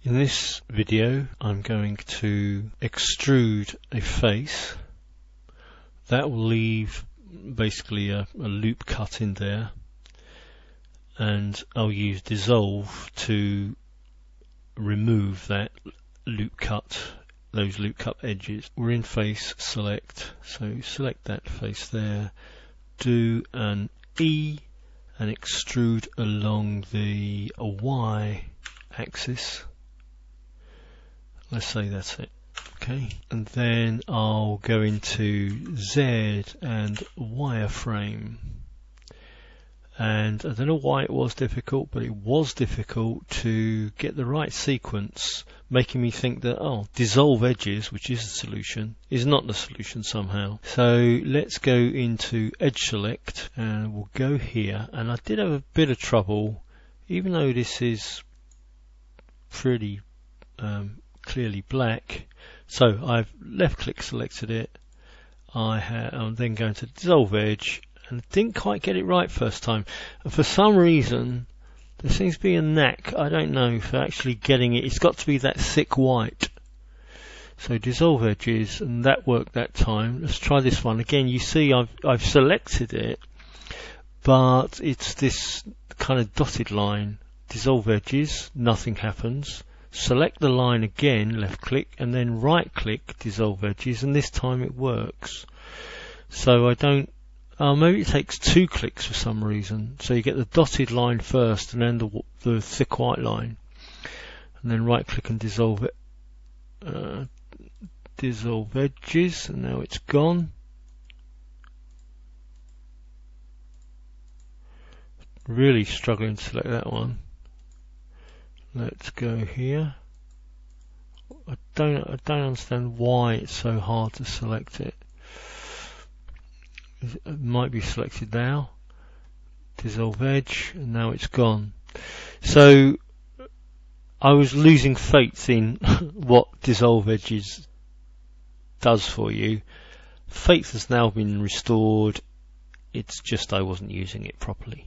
In this video I'm going to extrude a face that will leave basically a loop cut in there, and I'll use dissolve to remove that loop cut, those loop cut edges. We're in face select, so select that face there, do an E and extrude along the Y axis. Let's say that's it. Okay, and then I'll go into Z and wireframe, and I don't know why it was difficult, but it was difficult to get the right sequence, making me think that dissolve edges, which is the solution, is not the solution somehow. So let's go into edge select and we'll go here, and I did have a bit of trouble, even though this is pretty clearly black. So I've left click selected it. I'm then going to dissolve edge, and didn't quite get it right first time, and for some reason there seems to be a knack, I don't know, for actually getting it. It's got to be that thick white. So dissolve edges, and that worked that time. Let's try this one again. You see I've selected it, but it's this kind of dotted line. Dissolve edges, nothing happens. Select the line again, left click, and then right click dissolve edges, and this time it works. So I don't, maybe it takes 2 clicks for some reason. So you get the dotted line first and then the thick white line, and then right click and dissolve it, dissolve edges, and now it's gone. Really struggling to select that one. Let's go here. I don't understand why it's so hard to select it. It might be selected now. Dissolve edge, and now it's gone. So I was losing faith in what dissolve edges does for you. Faith has now been restored. It's just I wasn't using it properly.